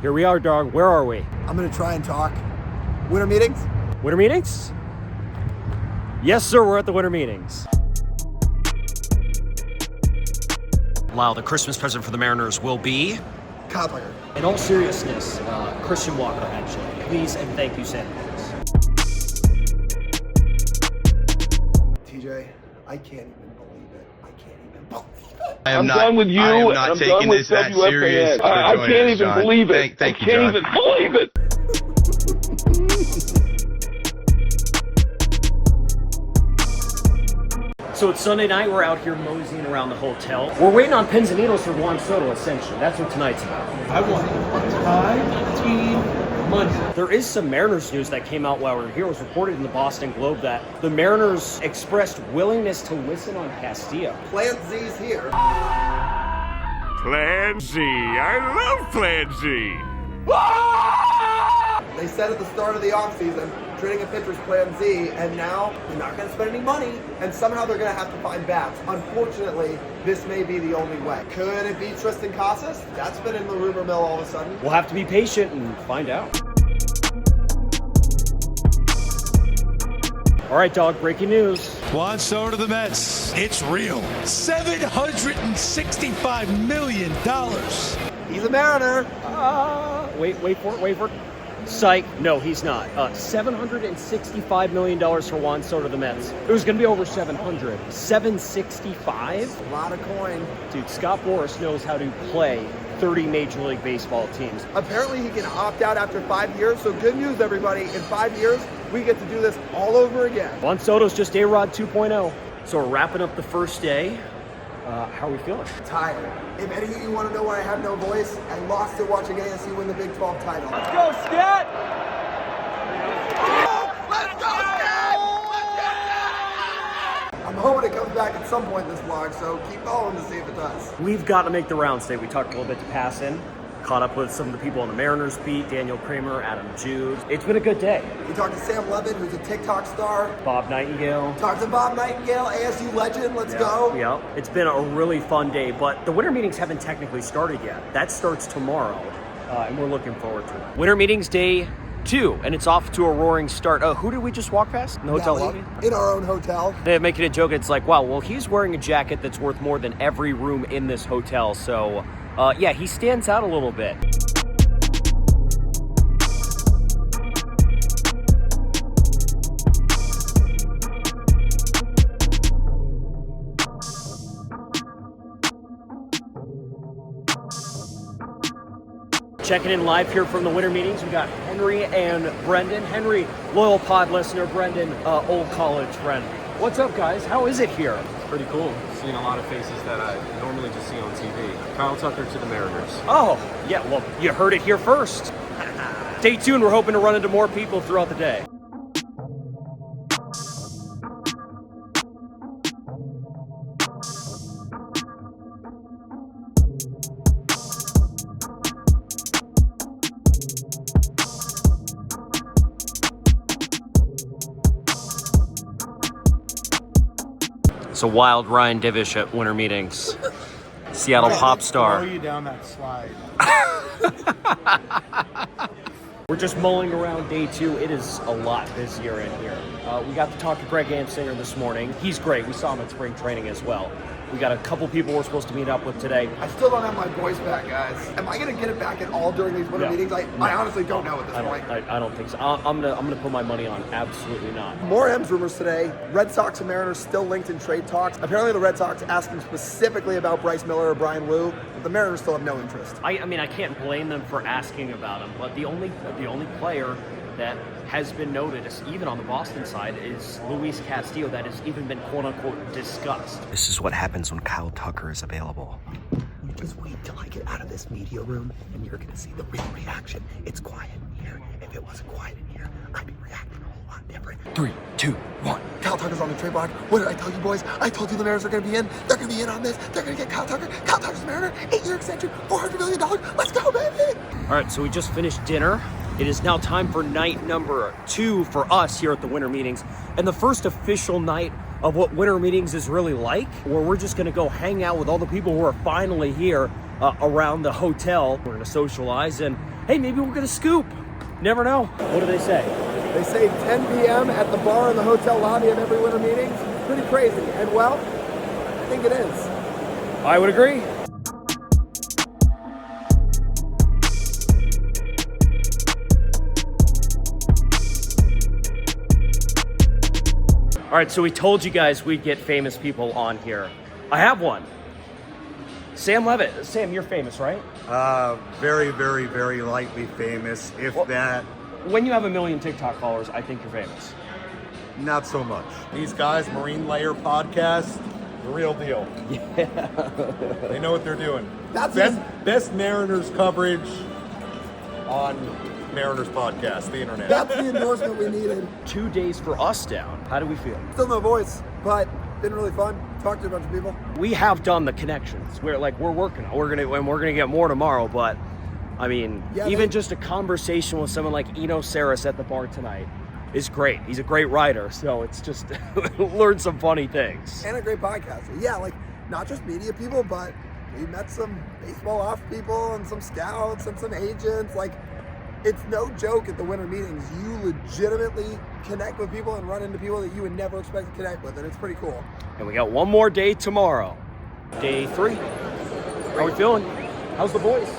Here we are, dog. Where are we? I'm gonna try and talk. Winter meetings? Winter meetings? Yes, sir, we're at the winter meetings. Lyle, the Christmas present for the Mariners will be? Kyle Tucker. In all seriousness, Christian Walker, actually. Please and thank you, Santa Claus. TJ, I can't even believe it. I can't even believe it. I'm done with you. I'm not taking this that serious. I can't even believe it. Thank you, John. I can't even believe it. So it's Sunday night. We're out here moseying around the hotel. We're waiting on pins and needles for Juan Soto, essentially. That's what tonight's about. I want a team money. There is some Mariners news that came out while we were here. It was reported in the Boston Globe that the Mariners expressed willingness to listen on Castillo. Plan Z's here. Plan Z. I love Plan Z. They said at the start of the offseason, trading a pitcher's Plan Z, and now they're not going to spend any money, and somehow they're going to have to find bats. Unfortunately, this may be the only way. Could it be Tristan Casas? That's been in the rumor mill all of a sudden. We'll have to be patient and find out. All right, dog, breaking news. Juan Soto to the Mets. It's real. $765 million. He's a Mariner. Wait for it. Psych. No, he's not. $765 million for Juan Soto to the Mets. It was going to be over 700. 765? A lot of coin. Dude, Scott Boras knows how to play 30 Major League Baseball teams. Apparently he can opt out after 5 years, so good news, everybody. In 5 years, we get to do this all over again. Juan Soto's just A-Rod 2.0. So we're wrapping up the first day. How are we feeling? Tired. If any of you want to know why I have no voice, I lost it watching ASU win the Big 12 title. Let's go, Scat! Let's go, Scat! Let's go, Scat! I'm hoping it comes back at some point in this vlog, so keep following to see if it does. We've got to make the rounds today. We talked a little bit to pass in. Caught up with some of the people on the Mariners beat, Daniel Kramer, Adam Jude. It's been a good day. We talked to Sam Levin, who's a TikTok star. Bob Nightingale. Talked to Bob Nightingale, ASU legend. Let's go. Yeah, it's been a really fun day, but the winter meetings haven't technically started yet. That starts tomorrow, and we're looking forward to it. Winter meetings day 2, and it's off to a roaring start. Who did we just walk past in the hotel lobby? In our own hotel. They're making a joke. It's like, wow, well, he's wearing a jacket that's worth more than every room in this hotel. So, yeah, he stands out a little bit. Checking in live here from the winter meetings. We got Henry and Brendan. Henry, loyal pod listener. Brendan, old college friend. What's up, guys? How is it here? Pretty cool. Seeing a lot of faces that I normally just see on TV. Kyle Tucker to the Mariners. Oh, yeah, well, you heard it here first. Stay tuned. We're hoping to run into more people throughout the day. It's a wild Ryan Divish at winter meetings. Seattle pop star. Throw you down that slide. We're just mulling around day 2. It is a lot busier in here. We got to talk to Greg Amsinger this morning. He's great. We saw him at spring training as well. We got a couple people we're supposed to meet up with today. I still don't have my voice back, guys. Am I going to get it back at all during these winter meetings? I honestly don't know at this point. I don't think so. I'm gonna put my money on absolutely not. More M's rumors today. Red Sox and Mariners still linked in trade talks. Apparently the Red Sox asking specifically about Bryce Miller or Brian Wu, but the Mariners still have no interest. I mean, I can't blame them for asking about him, but the only player that has been noted, even on the Boston side, is Luis Castillo, that has even been quote-unquote discussed. This is what happens when Kyle Tucker is available. You just wait till I get out of this media room and you're going to see the real reaction. It's quiet in here. If it wasn't quiet in here, I'd be reacting a whole lot different. 3, 2, 1. Kyle Tucker's on the trade block. What did I tell you, boys? I told you the Mariners are going to be in. They're going to be in on this. They're going to get Kyle Tucker. Kyle Tucker's a Mariner. 8-year extension, $400 million. Let's go, baby! All right, so we just finished dinner. It is now time for night number 2 for us here at the winter meetings, and the first official night of what winter meetings is really like, where we're just gonna go hang out with all the people who are finally here around the hotel. We're gonna socialize, and hey, maybe we'll get a scoop. Never know. What do they say? They say 10 p.m. at the bar in the hotel lobby of every Winter Meetings. Pretty crazy. And well, I think it is. I would agree. All right, so we told you guys we'd get famous people on here. I have one. Sam Levitt. Sam, you're famous, right? Very, very, very lightly famous, if that. When you have 1 million TikTok followers, I think you're famous. Not so much. These guys, Marine Layer Podcast, the real deal. Yeah. They know what they're doing. That's best Mariners coverage on Mariners Podcast, the internet. That's the endorsement we needed. 2 days for us down. How do we feel? Still no voice, but been really fun. Talked to a bunch of people. We have done the connections. We're working on. We're gonna get more tomorrow. But I mean, even just a conversation with someone like Eno Saris at the bar tonight is great. He's a great writer, so it's just learn some funny things. And a great podcaster. Yeah, like not just media people, but we met some baseball off people and some scouts and some agents. Like, it's no joke at the Winter Meetings. You legitimately connect with people and run into people that you would never expect to connect with, and it's pretty cool. And we got one more day tomorrow. Day 3. How are we feeling? How's the voice?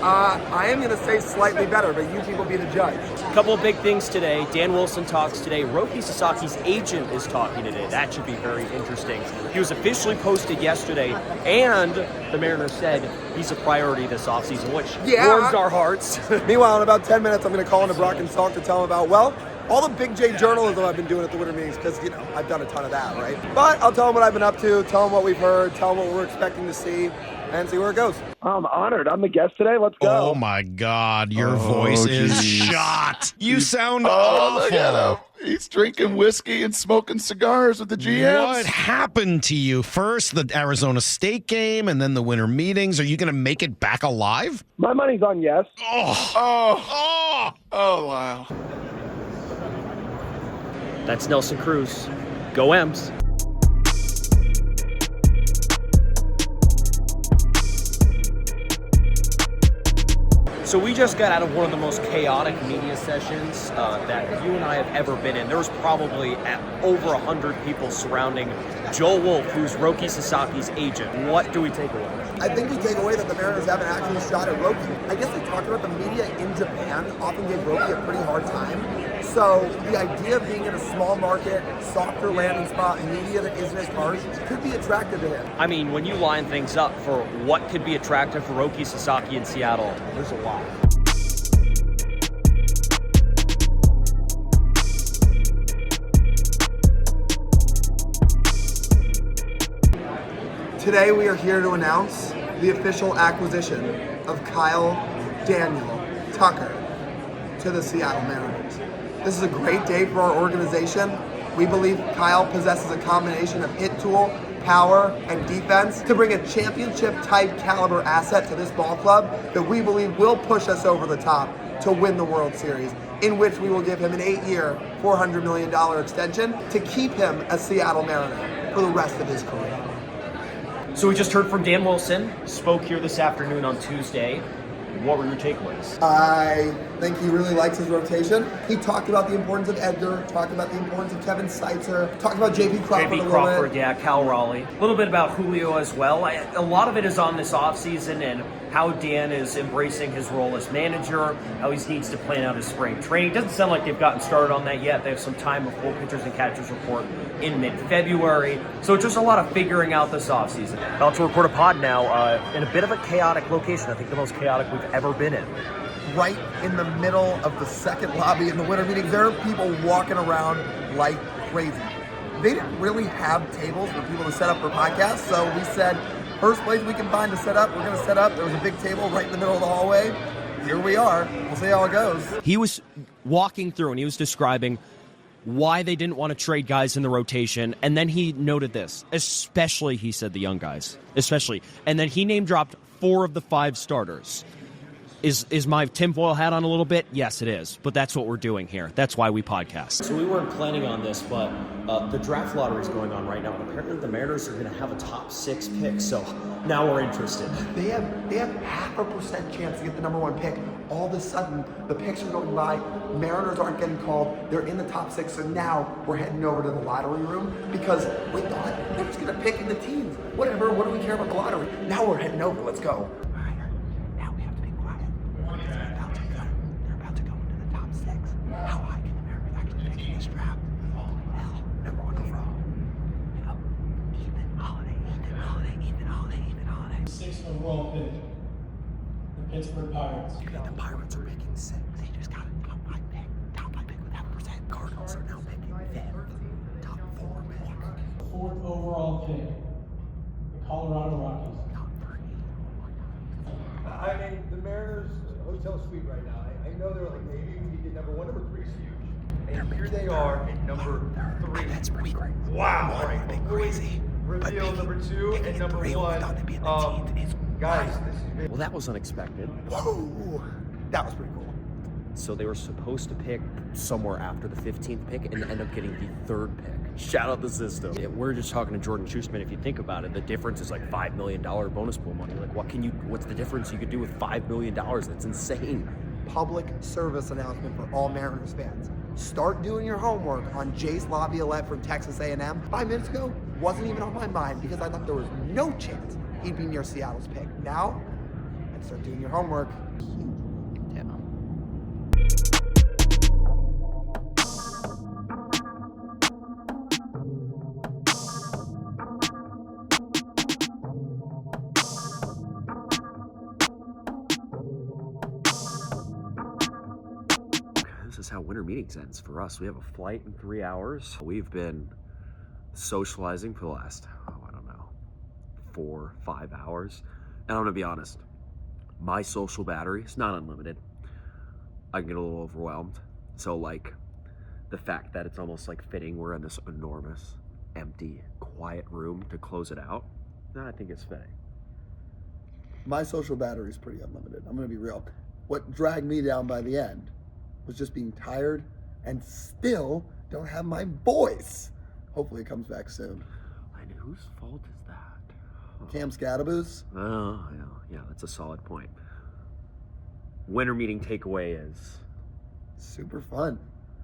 I am going to say slightly better, but you people be the judge. A couple of big things today. Dan Wilson talks today. Roki Sasaki's agent is talking today. That should be very interesting. He was officially posted yesterday, and the Mariners said he's a priority this offseason, which warms our hearts. Meanwhile, in about 10 minutes, I'm going to call into Brock and Salk to tell him about, well, all the big J journalism I've been doing at the Winter Meetings, because, you know, I've done a ton of that, right? But I'll tell them what I've been up to, tell them what we've heard, tell them what we're expecting to see, and see where it goes. I'm honored. I'm the guest today. Let's go. Oh, my God. Your voice is shot. You sound awful. Look at him. He's drinking whiskey and smoking cigars with the GMs. What happened to you? First, the Arizona State game, and then the Winter Meetings. Are you going to make it back alive? My money's on yes. Oh, wow. That's Nelson Cruz. Go M's. So we just got out of one of the most chaotic media sessions that you and I have ever been in. There was probably over 100 people surrounding Joel Wolf, who's Roki Sasaki's agent. What do we take away? I think we take away that the Mariners have an actual shot at Roki. I guess they talked about the media in Japan often gave Roki a pretty hard time. So the idea of being in a small market, softer landing spot, media that isn't as harsh, could be attractive to him. I mean, when you line things up for what could be attractive for Roki Sasaki in Seattle, there's a lot. Today we are here to announce the official acquisition of Kyle Daniel Tucker to the Seattle Mariners. This is a great day for our organization. We believe Kyle possesses a combination of hit tool, power, and defense to bring a championship-type caliber asset to this ball club that we believe will push us over the top to win the World Series, in which we will give him an 8-year, $400 million extension to keep him a Seattle Mariner for the rest of his career. So we just heard from Dan Wilson, spoke here this afternoon on Tuesday. What were your takeaways? I think he really likes his rotation. He talked about the importance of Edgar, talked about the importance of Kevin Seitzer, talked about J.P. Crawford J.P. a little Crawford, bit. yeah, Cal Raleigh. A little bit about Julio as well. A lot of it is on this offseason and how Dan is embracing his role as manager, how he needs to plan out his spring training. It doesn't sound like they've gotten started on that yet. They have some time before pitchers and catchers report in mid-February. So it's just a lot of figuring out this offseason. About to record a pod now in a bit of a chaotic location. I think the most chaotic we've ever been in. Right in the middle of the second lobby in the Winter Meetings. There are people walking around like crazy. They didn't really have tables for people to set up for podcasts, so we said, first place we can find to set up, we're going to set up. There was a big table right in the middle of the hallway. Here we are. We'll see how it goes. He was walking through and he was describing why they didn't want to trade guys in the rotation, and then he noted this, especially, he said, the young guys, especially. And then he name-dropped 4 of the 5 starters. Is my tinfoil hat on a little bit? Yes, it is. But that's what we're doing here. That's why we podcast. So we weren't planning on this, but the draft lottery is going on right now, and apparently the Mariners are going to have a top 6 pick. So now we're interested. They have 0.5% chance to get the number 1 pick. All of a sudden, the picks are going by, Mariners aren't getting called, they're in the top 6, so now we're heading over to the lottery room because we thought they're just gonna pick in the teams. Whatever, what do we care about the lottery? Now we're heading over, let's go. Now we have to be quiet. They're about to go into the top 6. How high can the Mariners actually pick in this draft? Holy hell, they're on the roll. Ethan Holiday. 6th overall pick. The Pittsburgh Pirates. The Pirates are picking 6. They just got a top 5 pick. Top 5 pick with 100%. Cardinals are now picking 5th. Top 4 pick. 4th overall pick. The Colorado Rockies. Top 3. I mean, the Mariners hotel suite right now. I know they're like, maybe we could get number 1, number 3 is huge. And here they are at number 3. That's pretty great. Wow. All right, big crazy. Reveal number 2 and number 1. Guys, this is big. Well, that was unexpected. Whoa! That was pretty cool. So they were supposed to pick somewhere after the 15th pick and end up getting the 3rd pick. Shout out the system. Yeah, we're just talking to Jordan Schusterman. If you think about it, the difference is like $5 million bonus pool money. Like, what's the difference you could do with $5 million? That's insane. Public service announcement for all Mariners fans. Start doing your homework on Jace Laviolette from Texas A&M. 5 minutes ago, wasn't even on my mind because I thought there was no chance he'd be near Seattle's pick. Now, and start doing your homework. Yeah. This is how winter meetings ends for us. We have a flight in 3 hours. We've been socializing for the last, I don't know, 4, 5 hours. And I'm gonna be honest, my social battery is not unlimited. I get a little overwhelmed. So like the fact that it's almost like fitting we're in this enormous, empty, quiet room to close it out, I think it's fitting. My social battery is pretty unlimited. I'm gonna be real. What dragged me down by the end was just being tired and still don't have my voice. Hopefully it comes back soon. And whose fault is that? Cam Scadaboo's. Oh, yeah, that's a solid point. Winter meeting takeaway is Super fun.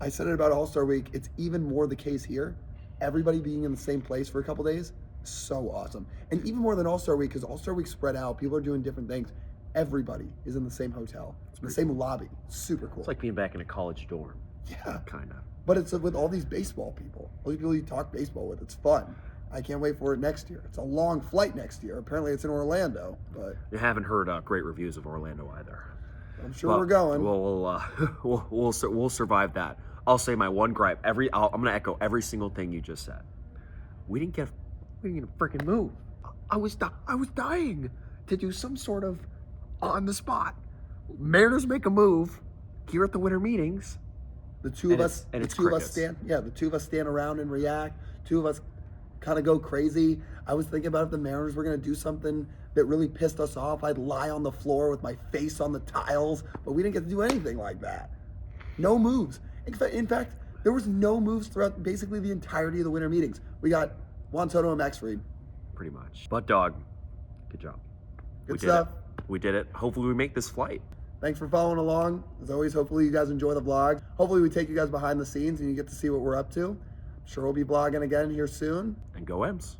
I said it about All-Star Week. It's even more the case here. Everybody being in the same place for a couple days, so awesome. And even more than All-Star Week, because All-Star Week spread out, people are doing different things. Everybody is in the same hotel, the same lobby. Super cool. It's like being back in a college dorm. Yeah. Kind of. But it's with all these baseball people. All these people you talk baseball with. It's fun. I can't wait for it next year. It's a long flight next year. Apparently it's in Orlando, but You haven't heard great reviews of Orlando either. I'm sure we're going. We'll survive that. I'll say my one gripe. I'm gonna echo every single thing you just said. We didn't get a freaking move. I was dying to do some sort of on the spot. Mariners make a move here at the winter meetings. The two of us stand around and react. Two of us kind of go crazy. I was thinking about if the Mariners were going to do something that really pissed us off, I'd lie on the floor with my face on the tiles, but we didn't get to do anything like that. No moves. In fact, there was no moves throughout basically the entirety of the winter meetings. We got Juan Soto and Max Fried. Pretty much. But dog, good job. Good stuff. We did it. Hopefully we make this flight. Thanks for following along. As always, hopefully you guys enjoy the vlog. Hopefully we take you guys behind the scenes and you get to see what we're up to. I'm sure we'll be vlogging again here soon. And go M's.